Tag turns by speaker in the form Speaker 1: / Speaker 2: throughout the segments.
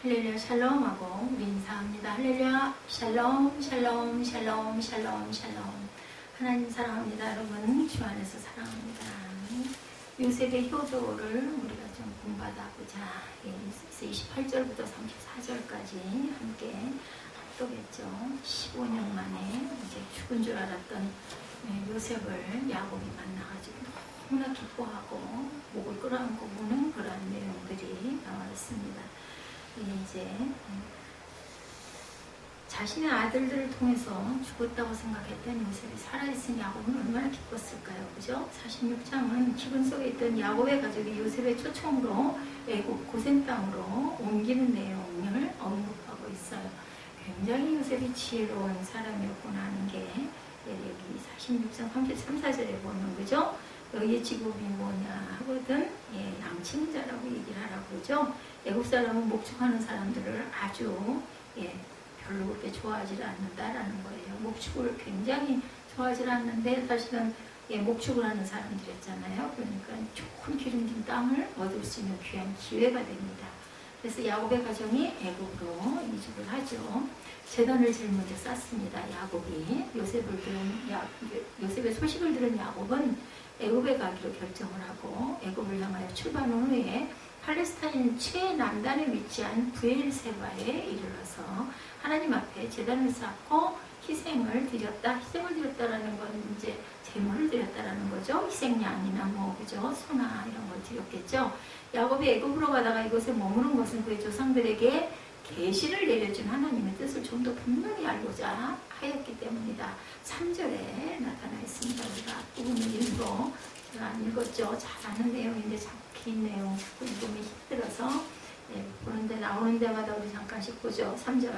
Speaker 1: 할렐루야 샬롬하고 우리 인사합니다. 할렐루야 샬롬 샬롬 샬롬 샬롬 샬롬. 하나님 사랑합니다. 여러분 주 안에서 사랑합니다. 요셉의 효도를 우리가 좀 공부하고자 28절부터 34절까지 함께 합독했죠. 15년 만에 이제 죽은 줄 알았던 요셉을 야곱이 만나가지고 너무나 기뻐하고 목을 끌어안고 우는 그러한 내용들이 나와 있습니다. 이제 자신의 아들들을 통해서 죽었다고 생각했던 요셉이 살아있으니 야곱은 얼마나 기뻤을까요? 그죠? 46장은 기근 속에 있던 야곱의 가족이 요셉의 초청으로 애굽 고센 땅으로 옮기는 내용을 언급하고 있어요. 굉장히 요셉이 지혜로운 사람이었구나 하는 게 여기 46장 33, 4절에 보면 그죠? 너희의 직업이 뭐냐 하거든 양치자라고 얘기를 하라고 그러죠. 애국 사람은 목축하는 사람들을 아주 별로 그렇게 좋아하지 않는다라는 거예요. 목축을 굉장히 좋아하지 않는데 사실은 목축을 하는 사람들이었잖아요. 그러니까 좋은 기름진 땅을 얻을 수 있는 귀한 기회가 됩니다. 그래서 야곱의 가정이 애국으로 이주를 하죠. 제단을 제일 먼저 쌓습니다. 야곱이 요셉의 소식을 들은 야곱은 애굽에 가기로 결정을 하고 애굽을 향하여 출발한 후에 팔레스타인 최남단에 위치한 브엘세바에 이르러서 하나님 앞에 제단을 쌓고 희생을 드렸다. 희생을 드렸다라는 건 이제 제물을 드렸다라는 거죠. 희생양이나 그죠? 소나 이런 걸 드렸겠죠. 야곱이 애굽으로 가다가 이곳에 머무는 것은 그의 조상들에게 계시를 내려준 하나님의 뜻을 좀 더 분명히 알고자 하였기 때문이다. 3절에 나타나 있습니다. 우리가 앞부분을 일부러 제가 안 읽었죠. 잘 아는 내용인데 참 긴 내용 읽으면 힘들어서 보는데 나오는 데마다 우리 잠깐씩 보죠. 3절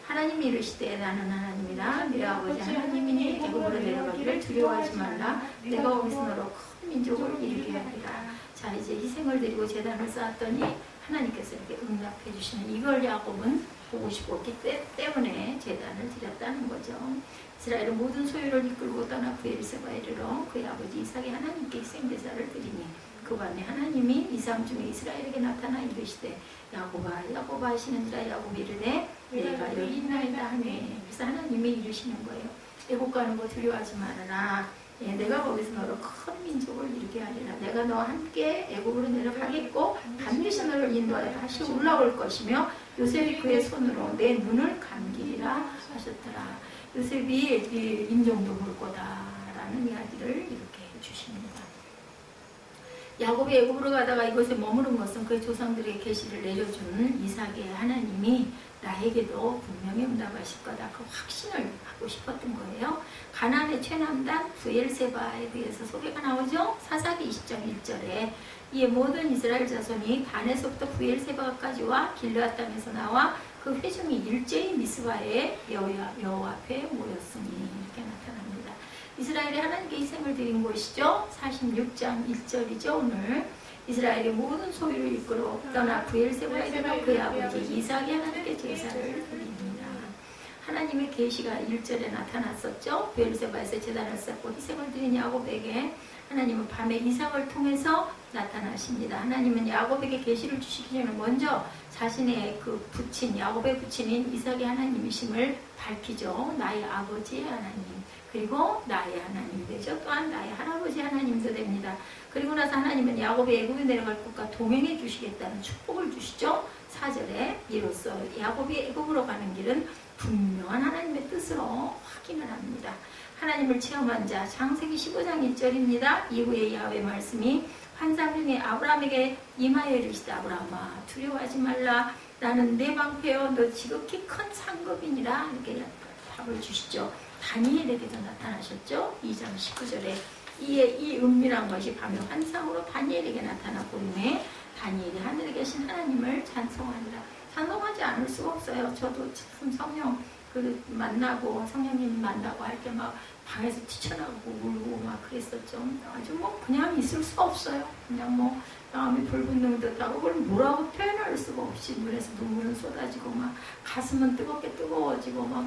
Speaker 1: 하나님이 이르시되 나는 하나님이라 네 아버지 하나님이니 애굽으로 내려가기를 두려워하지 말라. 내가 거기서 너로 큰 민족을 이루게 하리라. 자 이제 희생을 드리고 제단을 쌓았더니 하나님께서 이렇게 응답해 주시는 이걸 야곱은 보고 싶었기 때문에 제단을 드렸다는 거죠. 이스라엘의 모든 소유를 이끌고 떠나 브엘세바에 이르러 그의 아버지 이삭이 하나님께 희생제사를 드리니 그 밤에 하나님이 이삭 중에 이스라엘에게 나타나 이르시되 야곱아 야곱아 하시는지라. 야곱이 이르되 내가 여기 있나이다 하네. 그래서 하나님이 이르시는 거예요. 애굽 가는 거 두려워하지 말아라. 내가 거기서 너로 큰 민족을 이루게 하리라. 내가 너와 함께 애굽으로 내려가겠고 반드시 너를 인도하여 다시 올라올 것이며 요셉이 그의 손으로 내 눈을 감기리라 하셨더라. 요셉이 네 인종도 볼 거다라는 이야기를 이렇게 해주십니다. 야곱이 애굽으로 가다가 이곳에 머무른 것은 그의 조상들에게 계시를 내려준 이삭의 하나님이 나에게도 분명히 응답하실 거다. 그 확신을 하고 싶었던 거예요. 가나안의 최남단 브엘세바에 대해서 소개가 나오죠. 사사기 20장 1절에 이에 모든 이스라엘 자손이 단에서부터 브엘세바까지와 길르앗 땅에서 나와 그 회중이 일제히 미스바에 여호와 앞에 모였으니 이렇게 나타납니다. 이스라엘이 하나님께 희생을 드린 곳이죠. 46장 1절이죠. 오늘 이스라엘의 모든 소유를 이끌어 떠나 브엘세바에 들어 그의 아버지 이삭이 하나님께 제사를 드립니다. 하나님의 계시가 1절에 나타났었죠. 브엘세바에서 제단을 쌓고 희생을 드린 야곱에게 하나님은 밤에 이삭을 통해서 나타나십니다. 하나님은 야곱에게 계시를 주시기 전에 먼저 자신의 그 부친 야곱의 부친인 이삭의 하나님이심을 밝히죠. 나의 아버지의 하나님 그리고 나의 하나님 되죠. 또한 나의 할아버지 하나님도 됩니다. 그리고 나서 하나님은 야곱이 애굽에 내려갈 곳과 동행해 주시겠다는 축복을 주시죠. 4절에 이로써 야곱이 애굽으로 가는 길은 분명한 하나님의 뜻으로 확인을 합니다. 하나님을 체험한 자 창세기 15장 1절입니다. 이후에 야훼의 말씀이 환상 중에 아브라함에게 임하여 이르시되 아브라함아 두려워하지 말라. 나는 내 방패여 너 지극히 큰 상급이니라. 이렇게 답을 주시죠. 다니엘에게도 나타나셨죠. 2장 19절에 이에 이 은밀한 것이 밤의 환상으로 다니엘에게 나타났고 이내 다니엘이 하늘에 계신 하나님을 찬송하니라. 찬송하지 않을 수가 없어요. 저도 참 성령 만나고 성령님 만나고 할 때 막 방에서 뛰쳐나오고 울고 막 그랬었죠. 아주 그냥 있을 수가 없어요. 그냥 마음이 불붙는 듯하고 그걸 뭐라고 표현할 수가 없이 눈에서 눈물은 쏟아지고 막 가슴은 뜨겁고 막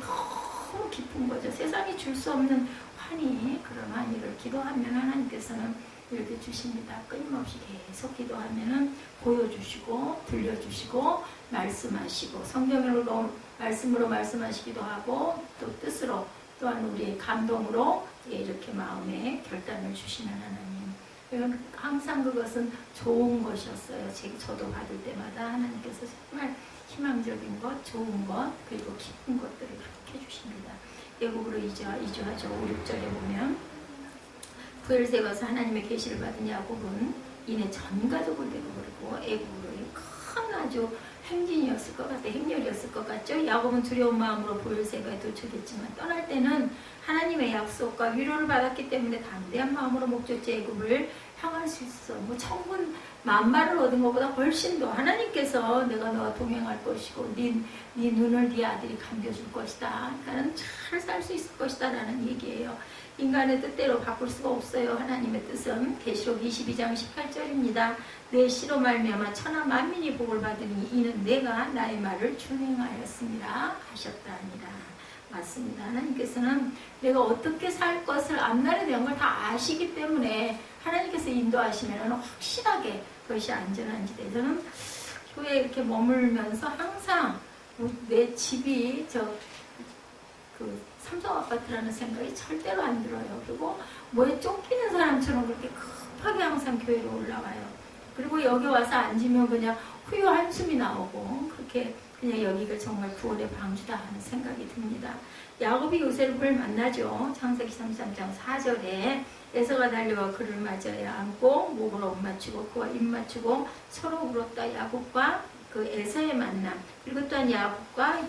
Speaker 1: 너무 깊은 거죠. 세상이 줄 수 없는 환희, 그런 환희를 기도하면 하나님께서는 이렇게 주십니다. 끊임없이 계속 기도하면은 보여주시고 들려주시고 말씀하시고 성경으로 말씀으로 말씀하시기도 하고 또 뜻으로 또한 우리의 감동으로 이렇게 마음에 결단을 주시는 하나님. 항상 그것은 좋은 것이었어요. 저도 받을 때마다 하나님께서 정말 희망적인 것, 좋은 것, 그리고 기쁜 것들을 그렇게 해주십니다. 애국으로 이주하죠. 5, 6절에 보면 부엘세 가서 하나님의 계시를 받은 야곱은 이내 전 가족을 데리고 그러고 애국으로 큰 아주 행진이었을 것 같아요. 행렬이었을 것 같죠. 야곱은 두려운 마음으로 부엘세바에 도착했지만 떠날 때는 하나님의 약속과 위로를 받았기 때문에 담대한 마음으로 목적지 애굽을 향할 수 있어. 뭐 천군 만마를 얻은 것보다 훨씬 더 하나님께서 내가 너와 동행할 것이고 네 눈을 네 아들이 감겨줄 것이다. 나는 잘 살 수 있을 것이다 라는 얘기예요. 인간의 뜻대로 바꿀 수가 없어요. 하나님의 뜻은 계시록 22장 18절입니다. 내 씨로 말미암아 천하 만민이 복을 받으니 이는 내가 나의 말을 준행하였습니다 하셨다니라. 맞습니다. 하나님께서는 내가 어떻게 살 것을 앞날에 대한 걸 다 아시기 때문에 하나님께서 인도하시면 확실하게 그것이 안전한지 저는 교회에 이렇게 머물면서 항상 내 집이 삼성 아파트라는 생각이 절대로 안 들어요. 그리고 뭐에 쫓기는 사람처럼 그렇게 급하게 항상 교회로 올라와요. 그리고 여기 와서 앉으면 그냥 후유 한숨이 나오고 그렇게 그냥 여기가 정말 구원의 방주다 하는 생각이 듭니다. 야곱이 요셉을 만나죠. 창세기 33장 4절에 에서가 달려와 그를 맞아야 안고 목을 엇맞추고 그와 입 맞추고 서로 울었다. 야곱과 그 에서의 만남 그리고 또한 야곱과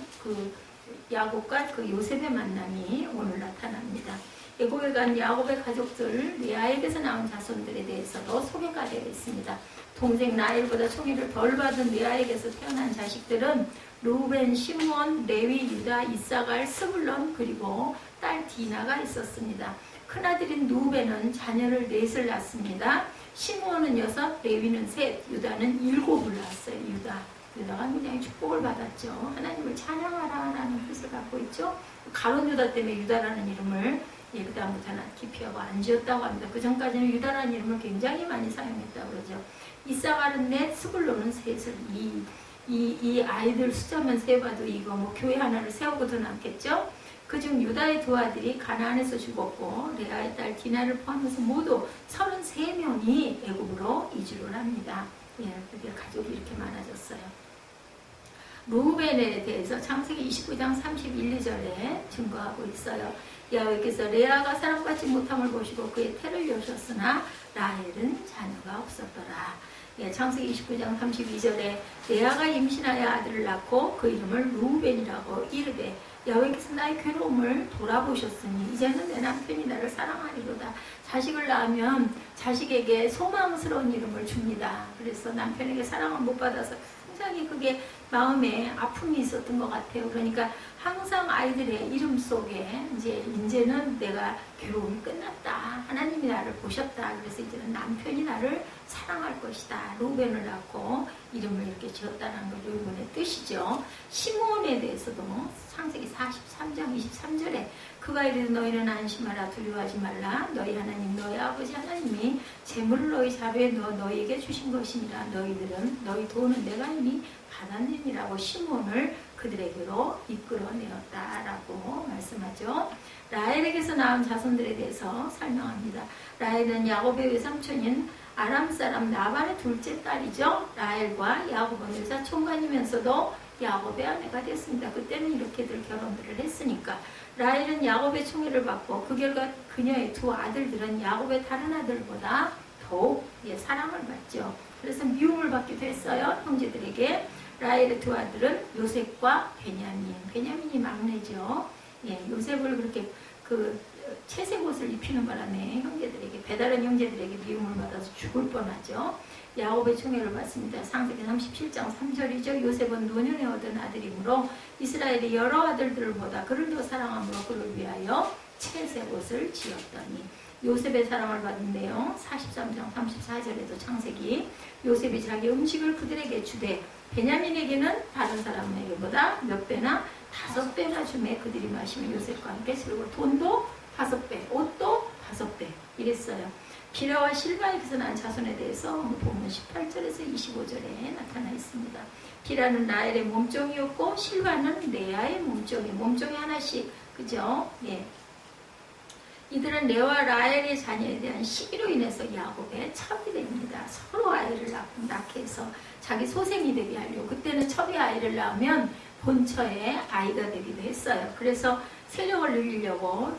Speaker 1: 그 요셉의 만남이 오늘 나타납니다. 애굽에 간 야곱의 가족들 레아에게서 나온 자손들에 대해서도 소개가 되어 있습니다. 동생 라헬보다 총애를 덜 받은 레아에게서 태어난 자식들은 루벤, 시므온, 레위, 유다, 이사갈, 스불론 그리고 딸 디나가 있었습니다. 큰아들인 루벤은 자녀를 넷을 낳습니다. 시므온은 6, 레위는 3, 유다는 7을 낳았어요. 유다가 굉장히 축복을 받았죠. 하나님을 찬양하라라는 뜻을 갖고 있죠. 가룟 유다 때문에 유다라는 이름을 그 다음부터는 기피하고 안 지었다고 합니다. 그 전까지는 유다라는 이름을 굉장히 많이 사용했다고 그러죠. 이사갈은 4, 스불론은 3을 이 아이들 숫자만 세봐도 이거 뭐 교회 하나를 세우고도 남겠죠. 그중 유다의 2 아들이 가나안에서 죽었고 레아의 딸 디나를 포함해서 모두 33명이 애굽으로 이주를 합니다. 그게 가족이 이렇게 많아졌어요. 루벤에 대해서 창세기 29장 31, 2절에 증거하고 있어요. 여호와께서 레아가 사람같지 못함을 보시고 그의 태를 여셨으나 라헬은 자녀가 없었더라. 창세기 29장 32절에 레아가 임신하여 아들을 낳고 그 이름을 루벤이라고 이르되 여호와께서 나의 괴로움을 돌아보셨으니 이제는 내 남편이 나를 사랑하리로다. 자식을 낳으면 자식에게 소망스러운 이름을 줍니다. 그래서 남편에게 사랑을 못 받아서 굉장히 그게 마음에 아픔이 있었던 것 같아요. 그러니까 항상 아이들의 이름 속에 이제는 내가 괴로움이 끝났다. 하나님이 나를 보셨다. 그래서 이제는 남편이 나를 사랑할 것이다. 루벤을 낳고 이름을 이렇게 지었다는 걸 이번의 뜻이죠. 시므온에 대해서도 창세기 43장 23절에 그가 이르되 너희는 안심하라 두려워하지 말라. 너희 하나님 너희 아버지 하나님이 재물을 너희 자루에 넣어 너희에게 주신 것이니라. 너희 돈은 내가 이미 받았느니라고 시므온을 그들에게로 이끌어내었다라고 말씀하죠. 라헬에게서 나온 자손들에 대해서 설명합니다. 라헬은 야곱의 외삼촌인 아람 사람 나반의 둘째 딸이죠. 라헬과 야곱은 외사 총각이면서도 야곱의 아내가 됐습니다. 그때는 이렇게들 결혼들을 했으니까. 라헬은 야곱의 총애를 받고 그 결과 그녀의 2 아들들은 야곱의 다른 아들보다 더욱 사랑을 받죠. 그래서 미움을 받기도 했어요. 형제들에게. 라헬의 2 아들은 요셉과 베냐민이 막내죠. 요셉을 그렇게 채색 옷을 입히는 바람에 배다른 형제들에게 미움을 받아서 죽을 뻔하죠. 야곱의 총애를 받습니다. 창세기 37장 3절이죠. 요셉은 노년에 얻은 아들이므로 이스라엘의 여러 아들들보다 그를 더 사랑함으로 그를 위하여 채색 옷을 지었더니 요셉의 사랑을 받은 내용 43장 34절에도 창세기 요셉이 자기 음식을 그들에게 주되 베냐민에게는 다른 사람에게보다 몇 배나 5배나 주매 그들이 마시면 요셉과 함께 즐거워. 돈도 5배, 옷도 5배 이랬어요. 비라와 실바에게서 난 자손에 대해서 보면 18절에서 25절에 나타나 있습니다. 비라는 라헬의 몸종이었고 실바는 레아의 몸종이 하나씩, 그죠? 예. 이들은 레아와 라헬의 자녀에 대한 시기로 인해서 야곱의 첩이 됩니다. 서로 아이를 낳게 해서 자기 소생이 되게 하려고. 그때는 첩이 아이를 낳으면 본처에 아이가 되기도 했어요. 그래서 세력을 늘리려고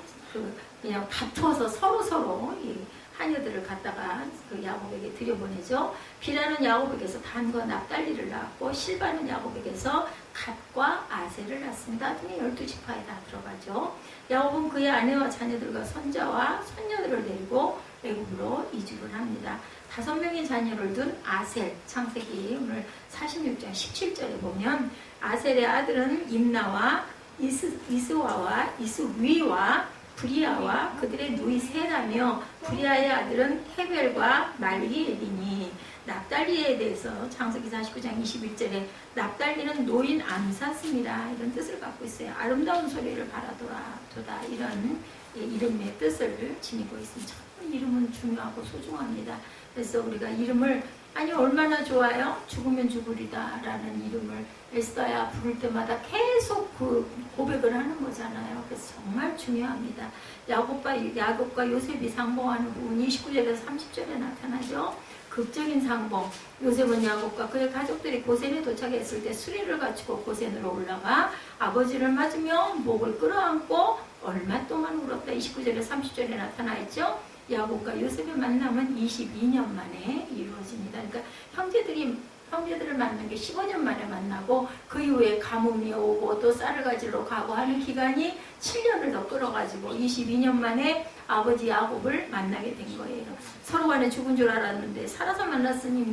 Speaker 1: 그냥 다투어서 서로 이 하녀들을 갖다가 그 야곱에게 들여보내죠. 비라는 야곱에게서 단과 납달리를 낳았고 실바는 야곱에게서 갓과 아셀을 낳습니다. 등의 12지파에 다 들어가죠. 야곱은 그의 아내와 자녀들과 손자와 손녀들을 데리고 애굽으로 이주를 합니다. 5명의 자녀를 둔 아셀, 창세기 오늘 46장 17절에 보면 아셀의 아들은 임나와 이스와와 이스위와 브리아와 그들의 누이 셋하며 브리아의 아들은 헤벨과 말기엘이니. 납달리에 대해서 창세기 49장 21절에 납달리는 노인 암사슴이라 이런 뜻을 갖고 있어요. 아름다운 소리를 바라도다 이런 이름의 뜻을 지니고 있습니다. 참 이름은 중요하고 소중합니다. 그래서 우리가 이름을 얼마나 좋아요? 죽으면 죽으리다 라는 이름을 에스더야 부를 때마다 계속 그 고백을 하는 거잖아요. 그래서 정말 중요합니다. 야곱과 요셉이 상봉하는 부분이 29절에서 30절에 나타나죠. 극적인 상봉. 요셉은 야곱과 그의 가족들이 고센에 도착했을 때 수레를 갖추고 고센으로 올라가 아버지를 맞으며 목을 끌어안고 얼마 동안 울었다. 29절에서 30절에 나타나 있죠. 야곱과 요셉의 만남은 22년 만에 이루어집니다. 그러니까 형제들을 만난 게 15년 만에 만나고 그 이후에 가뭄이 오고 또 쌀을 가지러 가고 하는 기간이 7년을 더 끌어가지고 22년 만에 아버지 야곱을 만나게 된 거예요. 서로 간에 죽은 줄 알았는데 살아서 만났으니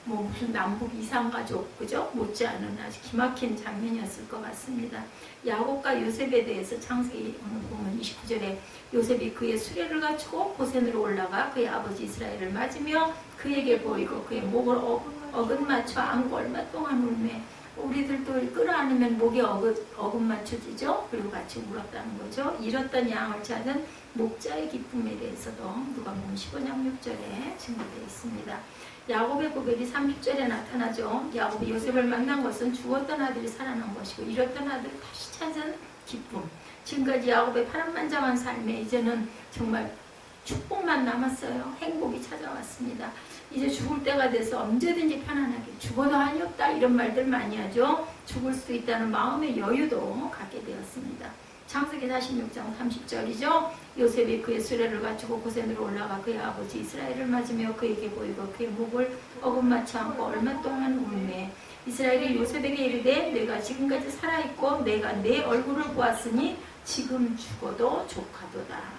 Speaker 1: 무슨 남북 이상가족, 그죠? 못지않은 아주 기막힌 장면이었을 것 같습니다. 야곱과 요셉에 대해서 창세기 오늘 보면 29절에 요셉이 그의 수레를 갖추고 고센으로 올라가 그의 아버지 이스라엘을 맞으며 그에게 보이고 그의 목을 어긋 맞춰 안고 얼마 동안 울매. 우리들도 끌어안으면 목에 어긋 맞춰지죠. 그리고 같이 울었다는 거죠. 잃었던 양을 찾은 목자의 기쁨에 대해서도 누가복음 15장 6절에 증거되어 있습니다. 야곱의 고백이 30절에 나타나죠. 야곱이 요셉을 만난 것은 죽었던 아들이 살아난 것이고 잃었던 아들을 다시 찾은 기쁨. 지금까지 야곱의 파란만장한 삶에 이제는 정말 축복만 남았어요. 행복이 찾아왔습니다. 이제 죽을 때가 돼서 언제든지 편안하게 죽어도 한이 없다 이런 말들 많이 하죠. 죽을 수 있다는 마음의 여유도 갖게 되었습니다. 창세기 46장 30절이죠. 요셉이 그의 수레를 갖추고 고센으로 올라가 그의 아버지 이스라엘을 맞으며 그에게 보이고 그의 목을 어긋맞춰 안고 얼마 동안 울매. 이스라엘이 요셉에게 이르되 내가 지금까지 살아있고 내가 내 얼굴을 보았으니 지금 죽어도 족하도다.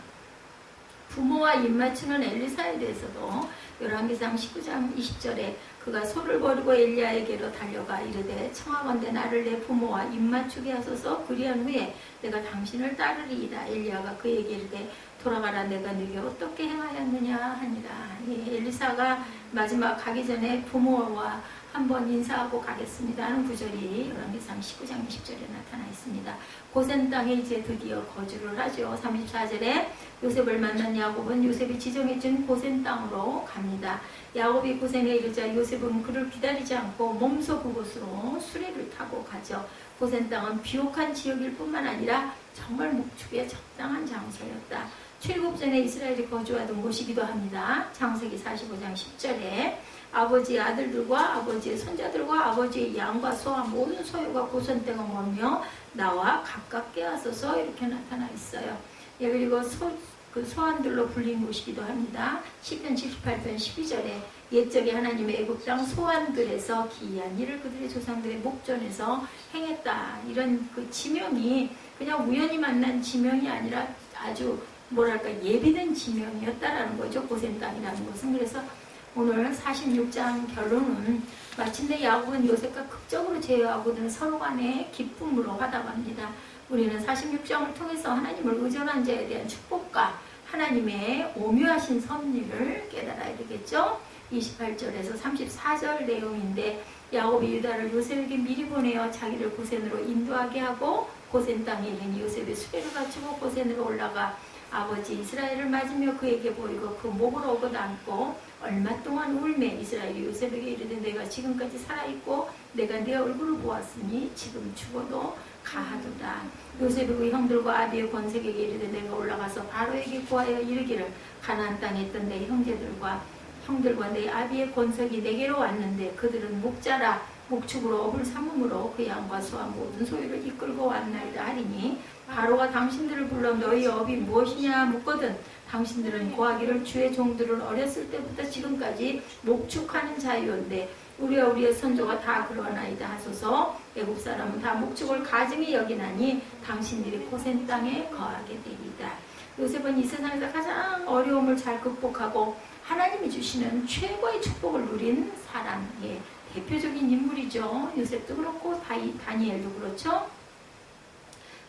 Speaker 1: 부모와 입맞추는 엘리사에 대해서도 열왕기상 19장 20절에 그가 소를 버리고 엘리야에게로 달려가 이르되 청하건대 나를 내 부모와 입맞추게 하소서. 그리한 후에 내가 당신을 따르리이다. 엘리야가 그에게 이르되 돌아가라. 내가 네게 어떻게 행하였느냐 하니라. 엘리사가 마지막 가기 전에 부모와 한번 인사하고 가겠습니다 하는 구절이 열왕기상 19장 20절에 나타나 있습니다. 고센 땅에 이제 드디어 거주를 하죠. 34절에 요셉을 만난 야곱은 요셉이 지정해준 고센 땅으로 갑니다. 야곱이 고센에 이르자 요셉은 그를 기다리지 않고 몸소 그곳으로 수레를 타고 가죠. 고센 땅은 비옥한 지역일 뿐만 아니라 정말 목축에 적당한 장소였다. 출애굽 전에 이스라엘이 거주하던 곳이기도 합니다. 창세기 45장 10절에 아버지의 아들들과 아버지의 손자들과 아버지의 양과 소와 모든 소유가 고센 땅에 머물며 나와 가깝게 하소서 이렇게 나타나 있어요. 예, 그리고 소환들로 불린 곳이기도 합니다. 시편 78편 12절에 옛적에 하나님의 애굽 땅 소환들에서 기이한 일을 그들의 조상들의 목전에서 행했다. 이런 그 지명이 그냥 우연히 만난 지명이 아니라 아주 예비된 지명이었다라는 거죠. 고센 땅이라는 것은. 그래서 오늘 46장 결론은 마침내 야곱은 요셉과 극적으로 제어하고는 서로 간의 기쁨으로 화답합니다. 우리는 46장을 통해서 하나님을 의존한 자에 대한 축복과 하나님의 오묘하신 섭리를 깨달아야 되겠죠. 28절에서 34절 내용인데 야곱이 유다를 요셉에게 미리 보내어 자기를 고센으로 인도하게 하고 고센 땅에 이르니 요셉이 수레를 갖추고 고센으로 올라가 아버지 이스라엘을 맞으며 그에게 보이고 그 목을 어긋 안고 얼마 동안 울매 이스라엘이 요셉에게 이르되 내가 지금까지 살아있고 내가 내 얼굴을 보았으니 지금 죽어도 가하도다. 요셉이 그 형들과 아비의 권색에게 이르되 내가 올라가서 바로에게 구하여 이르기를 가나안 땅에 있던 내 형제들과 내 아비의 권색이 내게로 왔는데 그들은 목자라 목축으로 업을 삼음으로 그 양과 소와 모든 소유를 이끌고 왔나이다 하리니 바로가 당신들을 불러 너희 업이 무엇이냐 묻거든 당신들은 고하기를 주의 종들을 어렸을 때부터 지금까지 목축하는 자유인데 우리와 우리의 선조가 다 그러하나이다 하소서. 애굽 사람은 다 목축을 가증히 여기나니 당신들이 고센 땅에 거하게 되리이다. 요셉은 이 세상에서 가장 어려움을 잘 극복하고 하나님이 주시는 최고의 축복을 누린 사람의 대표적인 인물이죠. 요셉도 그렇고 다니엘도 그렇죠.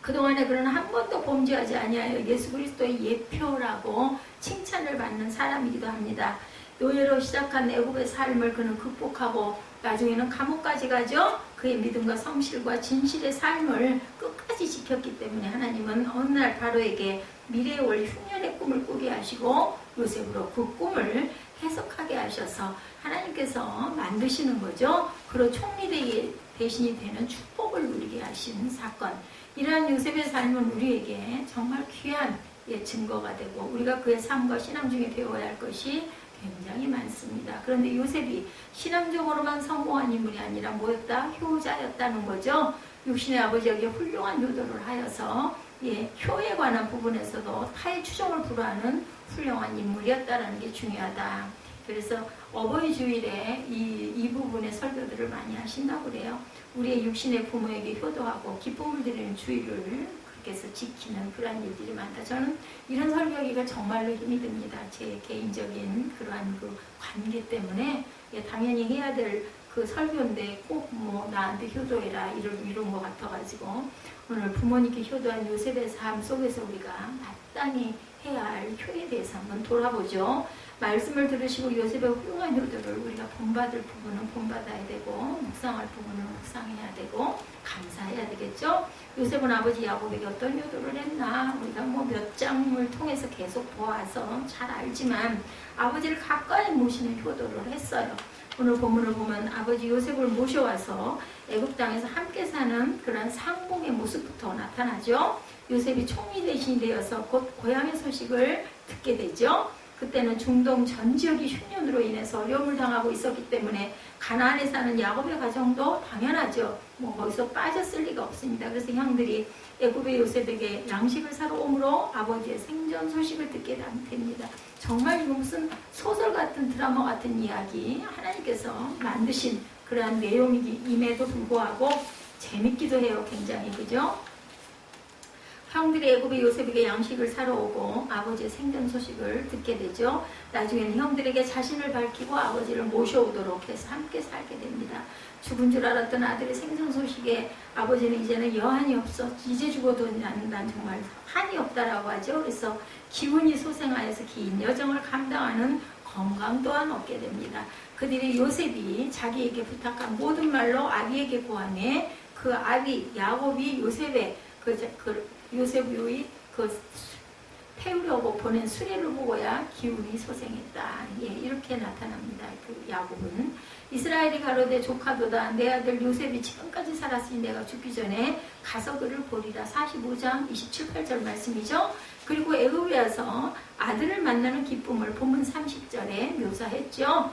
Speaker 1: 그동안에 그러나 한 번도 범죄하지 아니하여 예수 그리스도의 예표라고 칭찬을 받는 사람이기도 합니다. 노예로 시작한 애굽의 삶을 그는 극복하고 나중에는 감옥까지 가죠. 그의 믿음과 성실과 진실의 삶을 끝까지 지켰기 때문에 하나님은 어느 날 바로에게 미래에 올 흉년의 꿈을 꾸게 하시고 요셉으로 그 꿈을 해석하게 하셔서 하나님께서 만드시는 거죠. 그로 총리 대신이 되는 축복을 누리게 하신 사건. 이러한 요셉의 삶은 우리에게 정말 귀한 증거가 되고 우리가 그의 삶과 신앙 중에 배워야 할 것이 굉장히 많습니다. 그런데 요셉이 신앙적으로만 성공한 인물이 아니라 뭐였다? 효자였다는 거죠. 육신의 아버지에게 훌륭한 효도를 하여서 효에 관한 부분에서도 타의 추종을 불허하는 훌륭한 인물이었다는 게 중요하다. 그래서 어버이 주일에 이 부분의 설교들을 많이 하신다고 그래요. 우리의 육신의 부모에게 효도하고 기쁨을 드리는 주일을 그렇게 해서 지키는 그러한 일들이 많다. 저는 이런 설교하기가 정말로 힘이 듭니다. 제 개인적인 그러한 그 관계 때문에 당연히 해야 될 그 설교인데 꼭 뭐 나한테 효도해라 이런 것 같아가지고 오늘 부모님께 효도한 요셉의 삶 속에서 우리가 마땅히 해야 할 효에 대해서 한번 돌아보죠. 말씀을 들으시고 요셉의 훌륭한 효도를 우리가 본받을 부분은 본받아야 되고 묵상할 부분은 묵상해야 되고 감사해야 되겠죠. 요셉은 아버지 야곱에게 어떤 효도를 했나 우리가 뭐 몇 장을 통해서 계속 보아서 잘 알지만 아버지를 가까이 모시는 효도를 했어요. 오늘 본문을 보면 아버지 요셉을 모셔와서 애굽 땅에서 함께 사는 그런 상봉의 모습부터 나타나죠. 요셉이 총리 대신이 되어서 곧 고향의 소식을 듣게 되죠. 그때는 중동 전 지역이 흉년으로 인해서 어려움을 당하고 있었기 때문에 가나안에 사는 야곱의 가정도 당연하죠. 뭐 거기서 빠졌을 리가 없습니다. 그래서 형들이 애굽의 요셉에게 양식을 사러 오므로 아버지의 생전 소식을 듣게 됩니다. 정말 이거 무슨 소설 같은 드라마 같은 이야기 하나님께서 만드신 그러한 내용임에도 불구하고 재밌기도 해요. 굉장히 그죠? 형들이 애굽의 요셉에게 양식을 사러 오고 아버지의 생전 소식을 듣게 되죠. 나중에는 형들에게 자신을 밝히고 아버지를 모셔오도록 해서 함께 살게 됩니다. 죽은 줄 알았던 아들의 생전 소식에 아버지는 이제는 여한이 없어 이제 죽어도 난 정말 한이 없다라고 하죠. 그래서 기운이 소생하여서 긴 여정을 감당하는 건강 또한 얻게 됩니다. 그들이 요셉이 자기에게 부탁한 모든 말로 아비에게 구하매 그 아비 야곱이 요셉의 요셉이 태우려고 보낸 수레를 보고야 기운이 소생했다. 이렇게 나타납니다. 그 야곱은 이스라엘이 가로되 조카도다 내 아들 요셉이 지금까지 살았으니 내가 죽기 전에 가서 그를 보리라. 45장 27, 8절 말씀이죠. 그리고 애굽에 와서 아들을 만나는 기쁨을 본문 30절에 묘사했죠.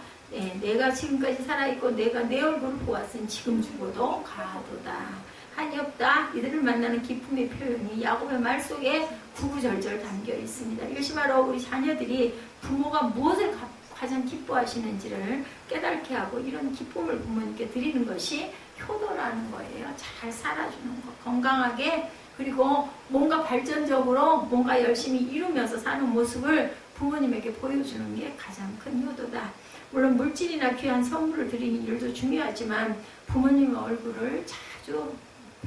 Speaker 1: 내가 지금까지 살아있고 내가 내 얼굴을 보았으니 지금 죽어도 가도다. 한이 없다. 이들을 만나는 기쁨의 표현이 야곱의 말 속에 구구절절 담겨 있습니다. 이것이 바로 우리 자녀들이 부모가 무엇을 가장 기뻐하시는지를 깨닫게 하고 이런 기쁨을 부모님께 드리는 것이 효도라는 거예요. 잘 살아주는 것, 건강하게 그리고 뭔가 발전적으로 뭔가 열심히 이루면서 사는 모습을 부모님에게 보여주는 게 가장 큰 효도다. 물론 물질이나 귀한 선물을 드리는 일도 중요하지만 부모님의 얼굴을 자주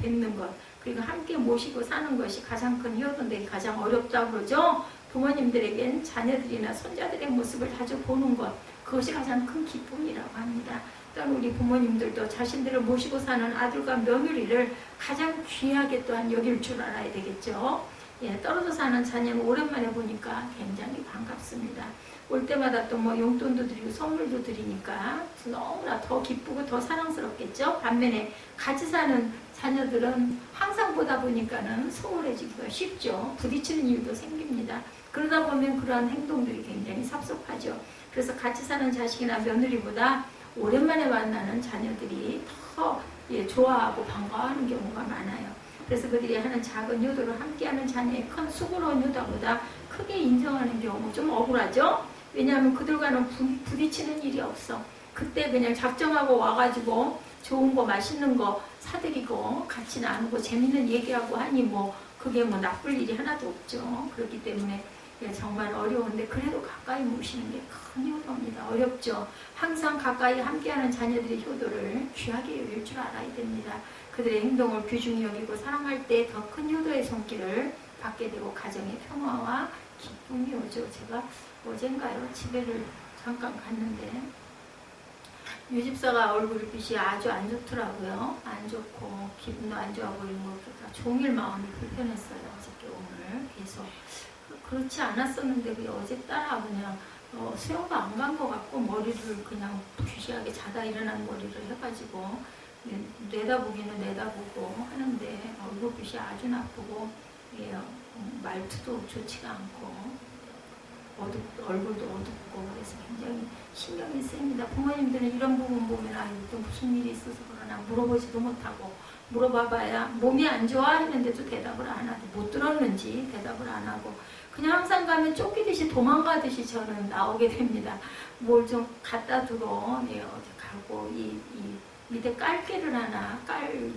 Speaker 1: 뵙는 것 그리고 함께 모시고 사는 것이 가장 큰 효도인데 가장 어렵다고 그러죠. 부모님들에겐 자녀들이나 손자들의 모습을 자주 보는 것 그것이 가장 큰 기쁨이라고 합니다. 또한 우리 부모님들도 자신들을 모시고 사는 아들과 며느리를 가장 귀하게 또한 여길 줄 알아야 되겠죠. 떨어져 사는 자녀는 오랜만에 보니까 굉장히 반갑습니다. 올 때마다 또 뭐 용돈도 드리고 선물도 드리니까 너무나 더 기쁘고 더 사랑스럽겠죠. 반면에 같이 사는 자녀들은 항상 보다 보니까는 소홀해지기가 쉽죠. 부딪히는 일도 생깁니다. 그러다 보면 그러한 행동들이 굉장히 섭섭하죠. 그래서 같이 사는 자식이나 며느리보다 오랜만에 만나는 자녀들이 더 좋아하고 반가워하는 경우가 많아요. 그래서 그들이 하는 작은 효도를 함께하는 자녀의 큰 수고로운 효도보다 크게 인정하는 경우 좀 억울하죠. 왜냐하면 그들과는 부딪히는 일이 없어. 그때 그냥 작정하고 와가지고 좋은 거 맛있는 거 사드리고 같이 나누고 재밌는 얘기하고 하니 뭐 그게 뭐 나쁠 일이 하나도 없죠. 그렇기 때문에 정말 어려운데 그래도 가까이 모시는 게 큰 효도입니다. 어렵죠. 항상 가까이 함께하는 자녀들의 효도를 귀하게 여길 줄 알아야 됩니다. 그들의 행동을 귀중히 여기고 사랑할 때 더 큰 효도의 손길을 받게 되고 가정의 평화와 기쁨이 오죠. 제가 어젠가요 집에를 잠깐 갔는데 유집사가 얼굴빛이 아주 안 좋더라고요. 안 좋고 기분도 안 좋아 보이는 것보다 종일 마음이 불편했어요. 어저께 오늘 계속 그렇지 않았었는데 그냥 어제 따라 그냥 수영도 안 간 것 같고 머리를 그냥 귀시하게 자다 일어난 머리를 해가지고 내다보기는 내다보고 하는데 얼굴빛이 아주 나쁘고 말투도 좋지가 않고 얼굴도 어둡고 그래서 굉장히 신경이 셉니다. 부모님들은 이런 부분 보면 또 무슨 일이 있어서 그러나 물어보지도 못하고 물어봐봐야 몸이 안 좋아 했는데도 대답을 안 하고 못 들었는지 대답을 안 하고 그냥 항상 가면 쫓기듯이 도망가듯이 저는 나오게 됩니다. 뭘 좀 갖다 두러 어디 가고 이 밑에 깔개를 하나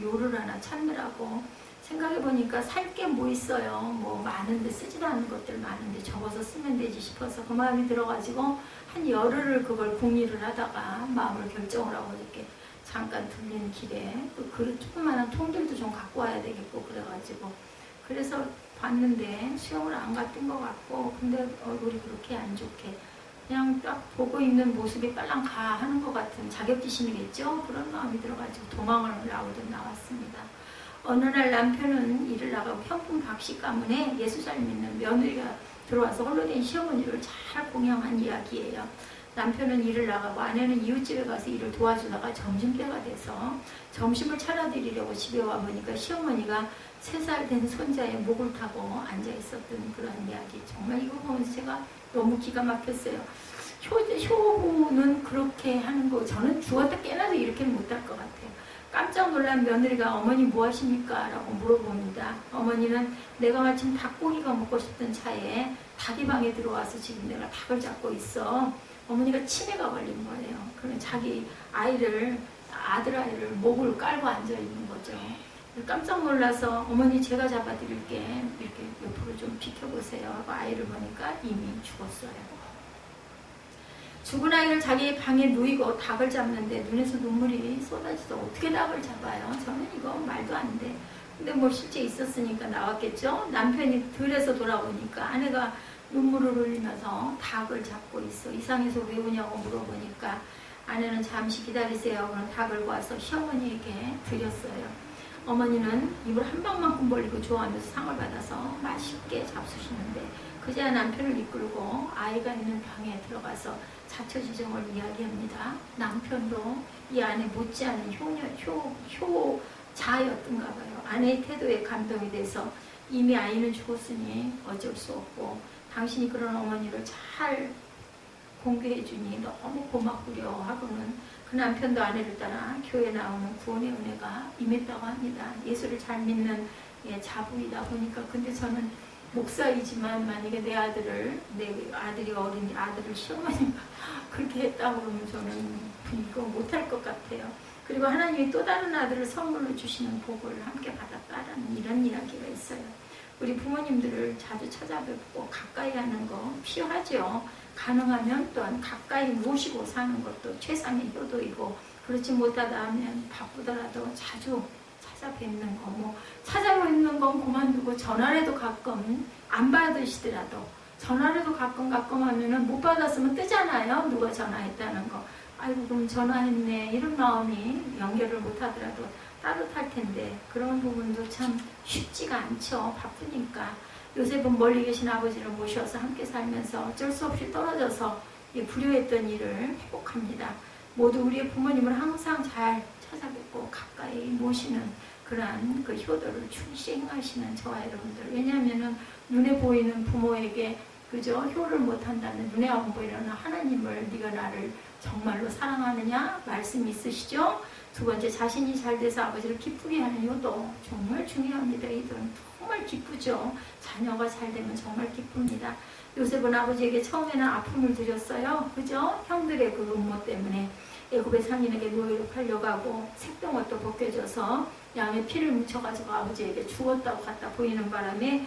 Speaker 1: 요를 하나 찾느라고 생각해보니까 살 게 뭐 있어요. 뭐 많은데 쓰지도 않는 것들 많은데 접어서 쓰면 되지 싶어서 그 마음이 들어가지고 한 열흘을 그걸 궁리를 하다가 마음을 결정을 하고 이렇게 잠깐 들리는 길에 그 조그마한 통들도 좀 갖고 와야 되겠고 그래가지고 그래서 봤는데 수영을 안 갔던 것 같고 근데 얼굴이 그렇게 안 좋게 그냥 딱 보고 있는 모습이 빨랑 가 하는 것 같은 자격지심이겠죠. 그런 마음이 들어가지고 도망을 나오듯 나왔습니다. 어느 날 남편은 일을 나가고 현금 박씨 가문에 예수 잘 믿는 며느리가 들어와서 홀로 된 시어머니를 잘 공양한 이야기예요. 남편은 일을 나가고 아내는 이웃집에 가서 일을 도와주다가 점심때가 돼서 점심을 차려드리려고 집에 와보니까 시어머니가 3살 된 손자의 목을 타고 앉아있었던 그런 이야기. 정말 이거 보면서 제가 너무 기가 막혔어요. 효부는 그렇게 하는 거 저는 죽었다 깨나도 이렇게는 못할 것 같아요. 깜짝 놀란 며느리가 어머니 뭐 하십니까? 라고 물어봅니다. 어머니는 내가 마침 닭고기가 먹고 싶던 차에 닭이 방에 들어와서 지금 내가 닭을 잡고 있어. 어머니가 치매가 걸린 거예요. 그러면 자기 아들아이를 목을 깔고 앉아있는 거죠. 깜짝 놀라서 어머니 제가 잡아드릴게 이렇게 옆으로 좀 비켜보세요 하고 아이를 보니까 이미 죽었어요. 죽은 아이를 자기 방에 누이고 닭을 잡는데 눈에서 눈물이 쏟아지서 어떻게 닭을 잡아요? 저는 이거 말도 안 돼. 근데 뭐 실제 있었으니까 나왔겠죠? 남편이 들에서 돌아오니까 아내가 눈물을 흘리면서 닭을 잡고 있어. 이상해서 왜 오냐고 물어보니까 아내는 잠시 기다리세요. 그럼 닭을 와서 시어머니에게 드렸어요. 어머니는 입을 한 방만큼 벌리고 좋아하면서 상을 받아서 맛있게 잡수시는데 그제야 남편을 이끌고 아이가 있는 방에 들어가서 자처지정을 이야기합니다. 남편도 이 아내 못지않은 효자였던가 봐요. 아내의 태도에 감동이 돼서 이미 아이는 죽었으니 어쩔 수 없고 당신이 그런 어머니를 잘 공개해 주니 너무 고맙구려 하고는 그 남편도 아내를 따라 교회 나오는 구원의 은혜가 임했다고 합니다. 예수를 잘 믿는 자부이다 보니까 근데 저는 목사이지만 만약에 내 아들이 어린 아들을 시어머니가 그렇게 했다고 그러면 저는 이거 못할 것 같아요. 그리고 하나님이 또 다른 아들을 선물로 주시는 복을 함께 받았다라는 이런 이야기가 있어요. 우리 부모님들을 자주 찾아뵙고 가까이 하는 거 필요하죠. 가능하면 또한 가까이 모시고 사는 것도 최상의 효도이고 그렇지 못하다 하면 바쁘더라도 자주 찾아뵙는 거 뭐 찾아뵙는 건 그만두고 전화라도 가끔 안 받으시더라도 전화라도 가끔 하면은 못 받았으면 뜨잖아요. 누가 전화했다는 거. 아이고 그럼 전화했네 이런 마음이 연결을 못 하더라도 따뜻할 텐데 그런 부분도 참 쉽지가 않죠. 바쁘니까 요셉은 멀리 계신 아버지를 모셔서 함께 살면서 어쩔 수 없이 떨어져서 불효했던 일을 회복합니다. 모두 우리의 부모님을 항상 잘 찾아뵙고 가까이 모시는 그러한 그 효도를 충실히 행하시는 저와 여러분들. 왜냐하면은 눈에 보이는 부모에게 그저 효를 못한다는, 눈에 안 보이는 하나님을 네가 나를 정말로 사랑하느냐 말씀이 있으시죠? 두 번째, 자신이 잘 돼서 아버지를 기쁘게 하는 효도 정말 중요합니다. 이들은 정말 기쁘죠. 자녀가 잘 되면 정말 기쁩니다. 요셉은 아버지에게 처음에는 아픔을 드렸어요. 그죠? 형들의 그 음모 때문에 애굽의 상인에게 노예로 팔려가고 색동옷도 벗겨져서 양의 피를 묻혀가지고 아버지에게 죽었다고 갖다 보이는 바람에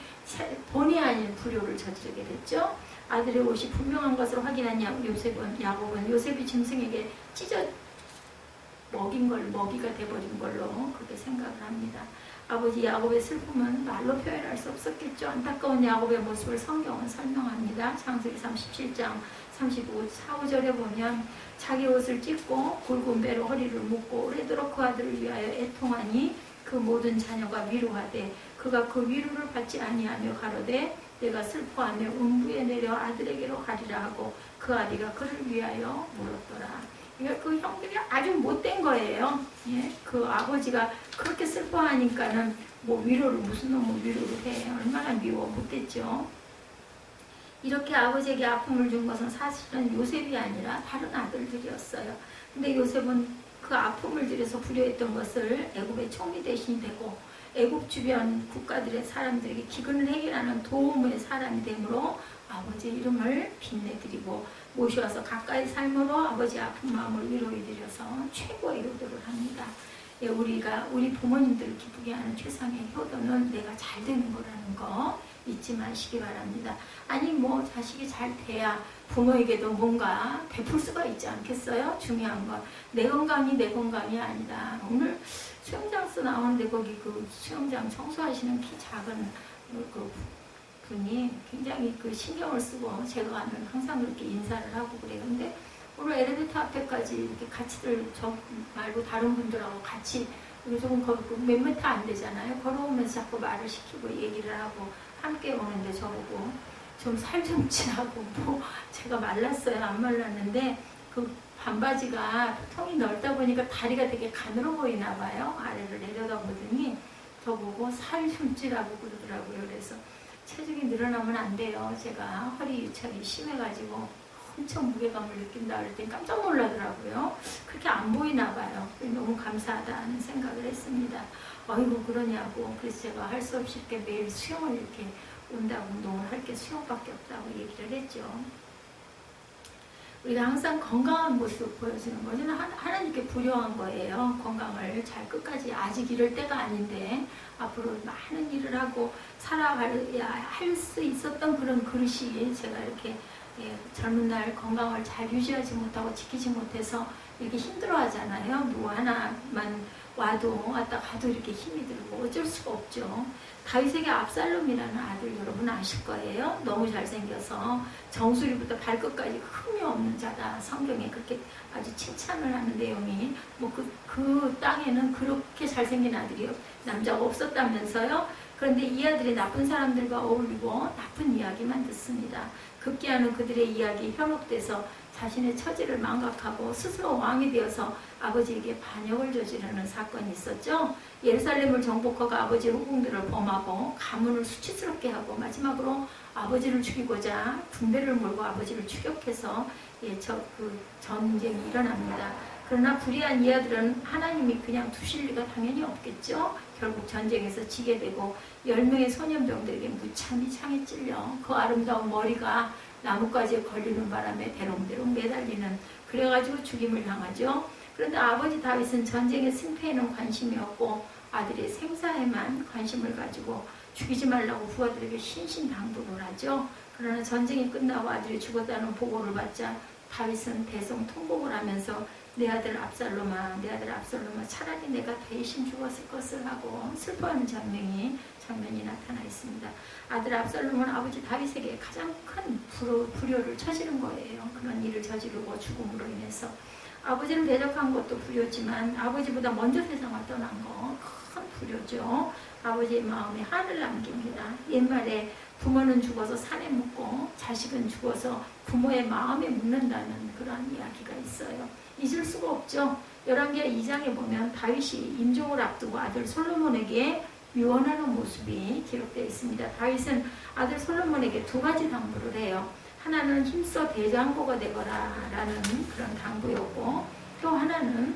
Speaker 1: 본의 아닌 불효를 저지르게 됐죠. 아들의 옷이 분명한 것을 확인한 야곱은 요셉이 짐승에게 찢어 먹인 걸 먹이가 돼버린 걸로 그렇게 생각을 합니다. 아버지 야곱의 슬픔은 말로 표현할 수 없었겠죠. 안타까운 야곱의 모습을 성경은 설명합니다. 창세기 37장 35, 4, 5절에 보면 자기 옷을 찢고 굵은 배로 허리를 묶고 오래도록 그 아들을 위하여 애통하니 그 모든 자녀가 위로하되 그가 그 위로를 받지 아니하며 가로되 내가 슬퍼하며 음부에 내려 아들에게로 가리라 하고 그 아비가 그를 위하여 물었더라. 그 형들이 아주 못된 거예요. 예? 그 아버지가 그렇게 슬퍼하니까는 뭐 위로를 무슨 놈의 위로를 해. 얼마나 미워 못됐죠. 이렇게 아버지에게 아픔을 준 것은 사실은 요셉이 아니라 다른 아들들이었어요. 근데 요셉은 그 아픔을 들여서 불효했던 것을 애굽의 총리 대신이 되고 애굽 주변 국가들의 사람들에게 기근을 해결하는 도움의 사람이 되므로 아버지의 이름을 빛내드리고 모셔서 가까이 삶으로 아버지의 아픈 마음을 위로해드려서 최고의 효도를 합니다. 예, 우리 부모님들을 기쁘게 하는 최상의 효도는 내가 잘 되는 거라는 거 잊지 마시기 바랍니다. 아니 뭐 자식이 잘 돼야 부모에게도 뭔가 베풀 수가 있지 않겠어요? 중요한 건 내 건강이 내 건강이 아니다. 오늘 수영장에서 나오는데 거기 그 수영장 청소하시는 키 작은 그 분이 굉장히 그 신경을 쓰고 제가 가면 항상 그렇게 인사를 하고 그래요. 근데 오늘 엘리베이터 앞에까지 이렇게 같이들 저 말고 다른 분들하고 같이 요즘은 몇 미터 안 되잖아요. 걸어오면서 자꾸 말을 시키고 얘기를 하고 함께 오는데 저보고 좀 살 좀 찌라고 뭐 제가 말랐어요. 안 말랐는데 그 반바지가 통이 넓다 보니까 다리가 되게 가늘어 보이나 봐요. 아래를 내려다보더니 저보고 살 좀 찌라고 그러더라고요. 그래서 체중이 늘어나면 안 돼요. 제가 허리 유착이 심해가지고 엄청 무게감을 느낀다 그랬더니 깜짝 놀라더라고요. 그렇게 안 보이나 봐요. 너무 감사하다는 생각을 했습니다. 어이구 그러냐고. 그래서 제가 할 수 없이 이렇게 매일 수영을 이렇게 온다고 운동을 할 게 수영밖에 없다고 얘기를 했죠. 우리가 항상 건강한 모습 보여주는 것은 하나님께 불효한 거예요. 건강을 잘 끝까지 아직 이럴 때가 아닌데 앞으로 많은 일을 하고 살아가야 할 수 있었던 그런 그릇이 제가 이렇게 젊은 날 건강을 잘 유지하지 못하고 지키지 못해서 이렇게 힘들어 하잖아요. 누구 하나만 왔다 가도 이렇게 힘이 들고 어쩔 수가 없죠. 다윗에게 압살롬이라는 아들 여러분 아실 거예요. 너무 잘생겨서 정수리부터 발끝까지 흠이 없는 자다. 성경에 그렇게 아주 칭찬을 하는 내용이 뭐 그 땅에는 그렇게 잘생긴 아들이 남자가 없었다면서요. 그런데 이 아들이 나쁜 사람들과 어울리고 나쁜 이야기만 듣습니다. 급기야는 그들의 이야기에 현혹돼서 자신의 처지를 망각하고 스스로 왕이 되어서 아버지에게 반역을 저지르는 사건이 있었죠. 예루살렘을 정복하고 아버지의 후궁들을 범하고 가문을 수치스럽게 하고 마지막으로 아버지를 죽이고자 군대를 몰고 아버지를 추격해서 전쟁이 일어납니다. 그러나 불의한 이 아들은 하나님이 그냥 두실 리가 당연히 없겠죠. 결국 전쟁에서 지게 되고 10명의 소년병들에게 무참히 창에 찔려 그 아름다운 머리가 나뭇가지에 걸리는 바람에 대롱대롱 매달리는 그래가지고 죽임을 당하죠. 그런데 아버지 다윗은 전쟁의 승패에는 관심이 없고 아들의 생사에만 관심을 가지고 죽이지 말라고 부하들에게 신신당부를 하죠. 그러나 전쟁이 끝나고 아들이 죽었다는 보고를 받자 다윗은 대성통곡을 하면서 내 아들 압살롬아 차라리 내가 대신 죽었을 것을 하고 슬퍼하는 장면이 나타나 있습니다. 아들 압살롬은 아버지 다윗에게 가장 큰 불효를 저지른 거예요. 그런 일을 저지르고 죽음으로 인해서 아버지를 대적한 것도 불효지만 아버지보다 먼저 세상을 떠난 거 큰 불효죠. 아버지의 마음에 한을 남깁니다. 옛말에 부모는 죽어서 산에 묻고 자식은 죽어서 부모의 마음에 묻는다는 그런 이야기가 있어요. 잊을 수가 없죠. 열왕기하 2장에 보면 다윗이 임종을 앞두고 아들 솔로몬에게 유언하는 모습이 기록되어 있습니다. 다윗은 아들 솔로몬에게 두 가지 당부를 해요. 하나는 힘써 대장고가 되거라 라는 그런 당부였고, 또 하나는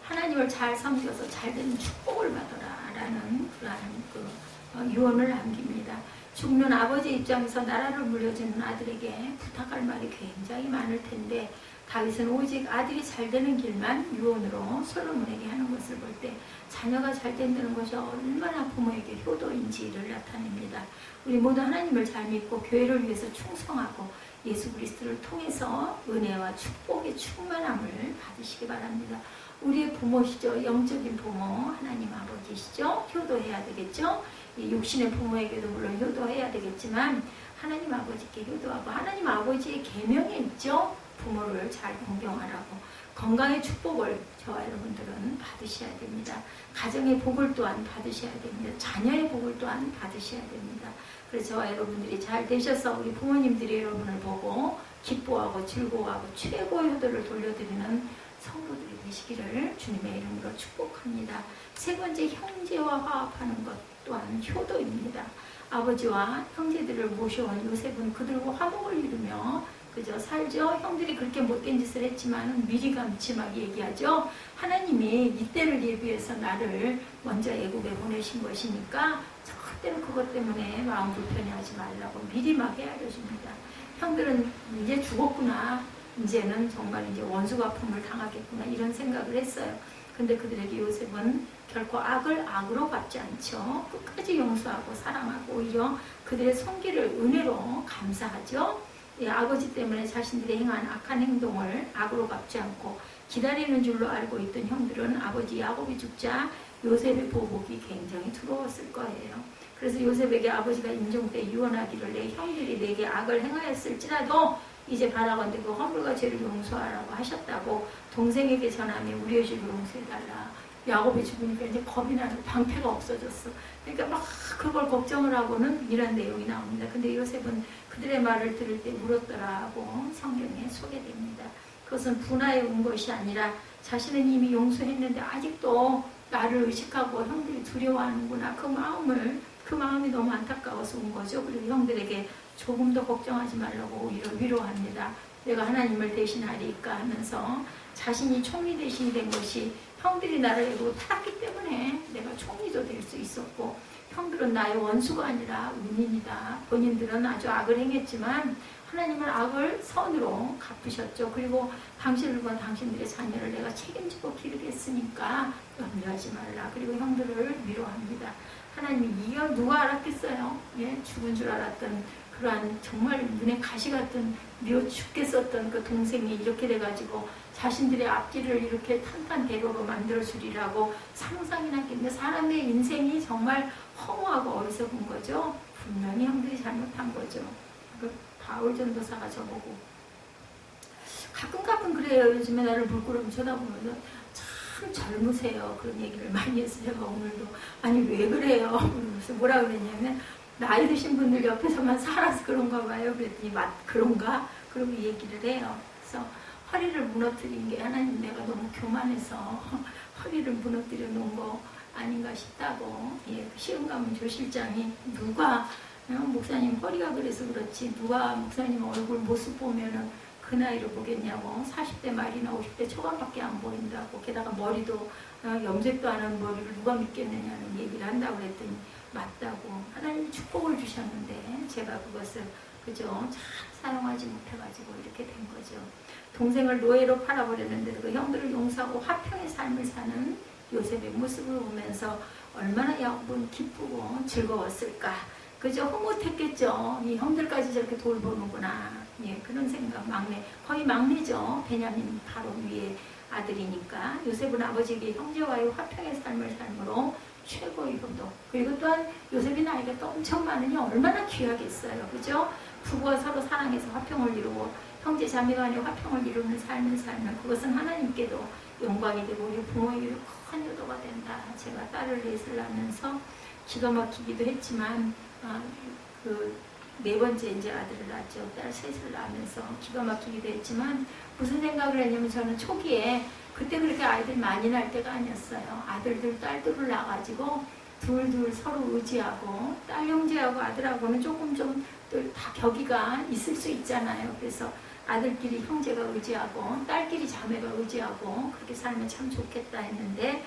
Speaker 1: 하나님을 잘 섬겨서 잘된 축복을 받아라 라는 그러한 유언을 남깁니다. 죽는 아버지 입장에서 나라를 물려주는 아들에게 부탁할 말이 굉장히 많을 텐데, 다윗은 오직 아들이 잘 되는 길만 유언으로 솔로몬에게 하는 것을 볼 때 자녀가 잘 된다는 것이 얼마나 부모에게 효도인지를 나타냅니다. 우리 모두 하나님을 잘 믿고 교회를 위해서 충성하고 예수 그리스도를 통해서 은혜와 축복의 충만함을 받으시기 바랍니다. 우리의 부모시죠. 영적인 부모 하나님 아버지시죠. 효도해야 되겠죠. 육신의 부모에게도 물론 효도해야 되겠지만 하나님 아버지께 효도하고, 하나님 아버지의 계명에 있죠. 부모를 잘 공경하라고. 건강의 축복을 저와 여러분들은 받으셔야 됩니다. 가정의 복을 또한 받으셔야 됩니다. 자녀의 복을 또한 받으셔야 됩니다. 그래서 저와 여러분들이 잘 되셔서 우리 부모님들이 여러분을 보고 기뻐하고 즐거워하고 최고의 효도를 돌려드리는 성도들이 되시기를 주님의 이름으로 축복합니다. 세 번째, 형제와 화합하는 것 또한 효도입니다. 아버지와 형제들을 모셔온 요셉은 그들과 화목을 이루며 그저 살죠. 형들이 그렇게 못된 짓을 했지만 미리 감침하게 얘기하죠. 하나님이 이때를 예비해서 나를 먼저 애국에 보내신 것이니까 절대로 그것 때문에 마음 불편해하지 말라고 미리 막 헤아려줍니다. 형들은 이제 죽었구나, 이제는 정말 이제 원수 아픔을 당하겠구나, 이런 생각을 했어요. 근데 그들에게 요셉은 결코 악을 악으로 갚지 않죠. 끝까지 용서하고 사랑하고 오히려 그들의 손길을 은혜로 감사하죠. 아버지 때문에 자신들이 행한 악한 행동을 악으로 갚지 않고 기다리는 줄로 알고 있던 형들은 아버지 야곱이 죽자 요셉의 보복이 굉장히 두려웠을 거예요. 그래서 요셉에게 아버지가 임종 때 유언하기를 내 형들이 내게 악을 행하였을지라도 이제 바라건대 그 허물과 죄를 용서하라고 하셨다고 동생에게 전하며 우리의 죄를 용서해달라. 야곱이 죽으니까 이제 겁이 나서 방패가 없어졌어. 그러니까 막 그걸 걱정을 하고는 이런 내용이 나옵니다. 근데 요셉은 그들의 말을 들을 때 울었더라고 성경에 소개됩니다. 그것은 분하에 온 것이 아니라 자신은 이미 용서했는데 아직도 나를 의식하고 형들이 두려워하는구나, 그 마음이 너무 안타까워서 온 거죠. 그리고 형들에게 조금 더 걱정하지 말라고 오히려 위로합니다. 내가 하나님을 대신하리까 하면서 자신이 총리 대신이 된 것이 형들이 나를 애고 팔았기 때문에 내가 총리도 될 수 있었고, 형들은 나의 원수가 아니라 은인이다. 본인들은 아주 악을 행했지만 하나님은 악을 선으로 갚으셨죠. 그리고 당신들과 당신들의 자녀를 내가 책임지고 기르겠으니까 염려하지 말라. 그리고 형들을 위로합니다. 하나님이 이걸 누가 알았겠어요? 예, 죽은 줄 알았던 그러한 정말 눈에 가시 같은 미워 죽겠었던 그 동생이 이렇게 돼가지고 자신들의 앞길을 이렇게 탄탄대로로 만들어주리라고 상상이나 했는데 사람의 인생이 정말 허무하고 어리석은 거죠. 분명히 형들이 잘못한 거죠. 그 바울 전도사가 저보고 가끔 그래요. 요즘에 나를 물끄러미 쳐다보면서 참 젊으세요. 그런 얘기를 많이 했어요. 제가 오늘도 아니 왜 그래요? 그래서 뭐라 그랬냐면 나이 드신 분들 옆에서만 살아서 그런가 봐요. 그랬더니 그런가? 그러고 얘기를 해요. 그래서 허리를 무너뜨린 게 하나님 내가 너무 교만해서 허리를 무너뜨려 놓은 거 아닌가 싶다고. 예, 시흥가문 조실장이 누가 목사님 허리가 그래서 그렇지 누가 목사님 얼굴 모습 보면은 그 나이로 보겠냐고. 40대 말이나 50대 초반밖에 안 보인다고. 게다가 머리도 염색도 안 한 머리를 누가 믿겠느냐는 얘기를 한다고 그랬더니 맞다고. 하나님이 축복을 주셨는데 제가 그것을 그죠 잘 사용하지 못해가지고 이렇게 된 거죠. 동생을 노예로 팔아버렸는데도 그 형들을 용서하고 화평의 삶을 사는 요셉의 모습을 보면서 얼마나 야곱은 기쁘고 즐거웠을까. 그저 흐뭇했겠죠. 이 형들까지 저렇게 돌보는구나. 예, 그런 생각. 거의 막내죠. 베냐민 바로 위에 아들이니까. 요셉은 아버지에게 형제와의 화평의 삶을 삶으로 최고의 효도. 그리고 또한 요셉이 나이가 또 엄청 많으니 얼마나 귀하겠어요. 그죠? 부부가 서로 사랑해서 화평을 이루고 형제 자매 간의 화평을 이루는 삶을 살면 그것은 하나님께도 영광이 되고 우리 부모에게도 큰 효도가 된다. 제가 딸을 넷을 낳으면서 기가 막히기도 했지만 그 네 번째 이제 아들을 낳았죠. 딸 셋을 낳으면서 기가 막히기도 했지만 무슨 생각을 했냐면 저는 초기에 그때 그렇게 아이들 많이 낳을 때가 아니었어요. 아들들 딸들을 낳아가지고 둘둘 서로 의지하고 딸 형제하고 아들하고는 조금 좀 다 격의가 있을 수 있잖아요. 그래서 아들끼리 형제가 의지하고 딸끼리 자매가 의지하고 그렇게 살면 참 좋겠다 했는데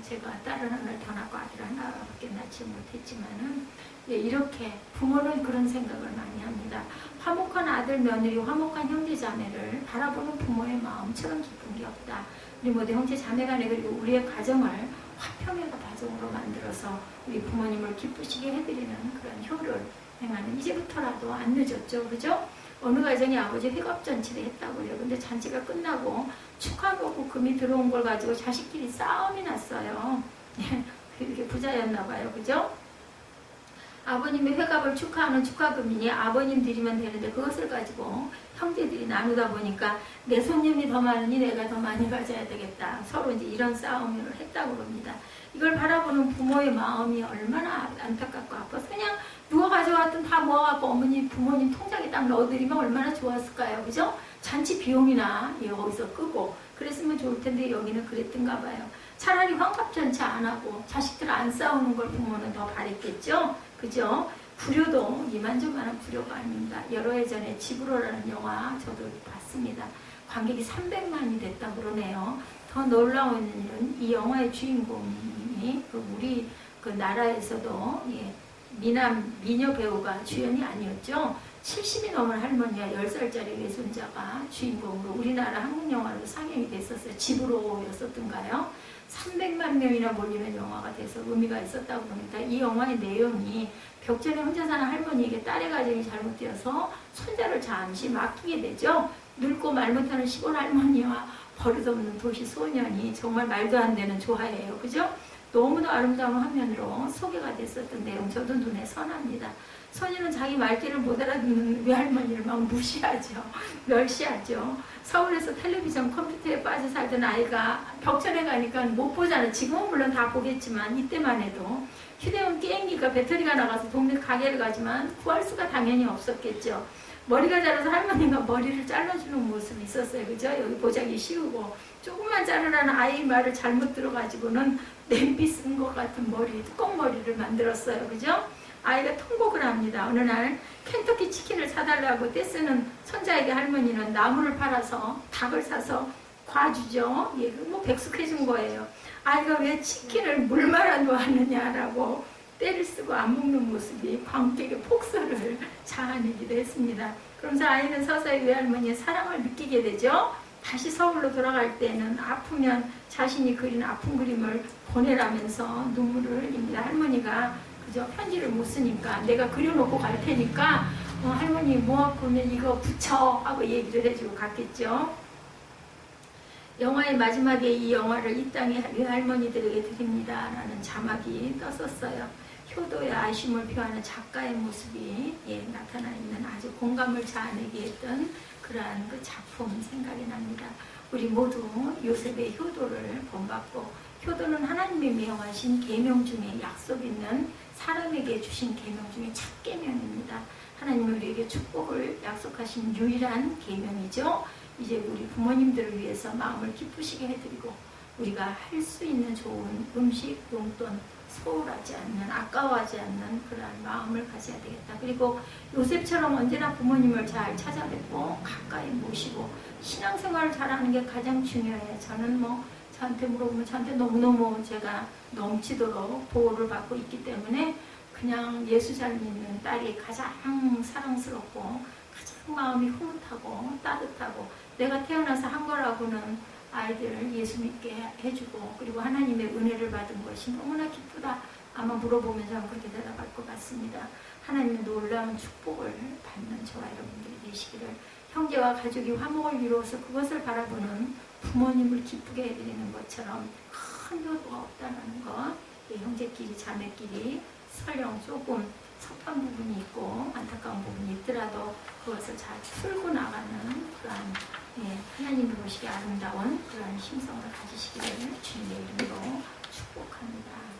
Speaker 1: 제가 딸을 하나를 더 낳고 아들 하나밖에 낳지 못했지만은 이렇게 부모는 그런 생각을 많이 합니다. 화목한 아들 며느리 화목한 형제 자매를 바라보는 부모의 마음처럼 기쁜 게 없다. 우리 모두 형제 자매간에 그리고 우리의 가정을 화평의 가정으로 만들어서 우리 부모님을 기쁘시게 해드리는 그런 효를 행하는 이제부터라도 안 늦었죠. 그죠? 어느 가정이 아버지 회갑잔치를 했다고요. 근데 잔치가 끝나고 축하하고 금이 들어온 걸 가지고 자식끼리 싸움이 났어요. 이렇게 부자였나 봐요. 그죠? 아버님의 회갑을 축하하는 축하금이니 아버님 드리면 되는데 그것을 가지고 형제들이 나누다 보니까 내 손님이 더 많으니 내가 더 많이 가져야 되겠다. 서로 이제 이런 싸움을 했다고 합니다. 이걸 바라보는 부모의 마음이 얼마나 안타깝고 아파서 그냥 누가 가져왔든 다 모아갖고 어머니 부모님 통장에 딱 넣어드리면 얼마나 좋았을까요. 그죠? 잔치 비용이나 여기서 끄고 그랬으면 좋을 텐데 여기는 그랬던가 봐요. 차라리 환갑잔치 안 하고 자식들 안 싸우는 걸 부모는 더 바랬겠죠. 그죠? 불효도 이만저만한 불효가 아닙니다. 여러 해 전에 집으로라는 영화 저도 봤습니다. 관객이 300만이 됐다고 그러네요. 더 놀라운 일은 이 영화의 주인공이 우리 그 나라에서도 미남 미녀 배우가 주연이 아니었죠. 70이 넘은 할머니와 10살짜리 외손자가 주인공으로 우리나라 한국 영화로 상영이 됐었어요. 집으로였었던가요? 300만 명이나 몰리는 영화가 돼서 의미가 있었다고 합니다. 이 영화의 내용이 벽전에 혼자 사는 할머니에게 딸의 가정이 잘못되어서 손자를 잠시 맡기게 되죠. 늙고 말 못하는 시골 할머니와 버릇없는 도시 소년이 정말 말도 안 되는 조화예요. 그죠? 너무도 아름다운 화면으로 소개가 됐었던 내용 저도 눈에 선합니다. 소년은 자기 말귀를 못 알아듣는 외할머니를 막 무시하죠. 멸시하죠. 서울에서 텔레비전 컴퓨터에 빠져 살던 아이가 벽전에 가니까 못 보잖아요. 지금은 물론 다 보겠지만 이때만 해도 휴대용 게임기가 배터리가 나가서 동네 가게를 가지만 구할 수가 당연히 없었겠죠. 머리가 자라서 할머니가 머리를 잘라주는 모습이 있었어요. 그죠? 여기 보자기 쉬우고 조금만 자르라는 아이 말을 잘못 들어가지고는 냄비 쓴 것 같은 머리, 뚜껑 머리를 만들었어요. 그죠? 아이가 통곡을 합니다. 어느 날 켄터키 치킨을 사달라고 떼쓰는 손자에게 할머니는 나무를 팔아서 닭을 사서 과주죠. 뭐 백숙해준 거예요. 아이가 왜 치킨을 물말아 놓았느냐라고 때를 쓰고 안 먹는 모습이 관객의 폭설을 자아내기도 했습니다. 그러면서 아이는 서서히 외할머니의 사랑을 느끼게 되죠. 다시 서울로 돌아갈 때는 아프면 자신이 그린 아픈 그림을 보내라면서 눈물을 흘립니다. 할머니가 그저 편지를 못 쓰니까 내가 그려놓고 갈 테니까 할머니 뭐 아프면 이거 붙여 하고 얘기를 해주고 갔겠죠. 영화의 마지막에 이 영화를 이 땅의 외할머니들에게 드립니다 라는 자막이 떴었어요. 효도의 아쉬움을 표하는 작가의 모습이 나타나 있는 아주 공감을 자아내게 했던 그러한 그 작품 생각이 납니다. 우리 모두 요셉의 효도를 본받고 효도는 하나님이 명하신 계명 중에 약속 있는 사람에게 주신 계명 중에 첫 계명입니다. 하나님이 우리에게 축복을 약속하신 유일한 계명이죠. 이제 우리 부모님들을 위해서 마음을 기쁘시게 해드리고 우리가 할 수 있는 좋은 음식, 용돈 소홀하지 않는, 아까워하지 않는 그러한 마음을 가져야 되겠다. 그리고 요셉처럼 언제나 부모님을 잘 찾아뵙고 가까이 모시고 신앙생활을 잘하는 게 가장 중요해요. 저는 저한테 물어보면 저한테 너무너무 제가 넘치도록 보호를 받고 있기 때문에 그냥 예수 잘 믿는 딸이 가장 사랑스럽고 가장 마음이 흐뭇하고 따뜻하고 내가 태어나서 한 거라고는 아이들을 예수 믿게 해주고 그리고 하나님의 은혜를 받은 것이 너무나 기쁘다. 아마 물어보면 저는 그렇게 대답할 것 같습니다. 하나님의 놀라운 축복을 받는 저와 여러분들이 되시기를 형제와 가족이 화목을 이루어서 그것을 바라보는 부모님을 기쁘게 해드리는 것처럼 큰 효도가 없다는 것 형제끼리 자매끼리 설령 조금 섭한 부분이 있고 안타까운 부분이 있더라도 그것을 잘 풀고 나가는 그러한 하나님이 보시기에 아름다운 그러한 심성을 가지시기를 주님의 이름으로 축복합니다.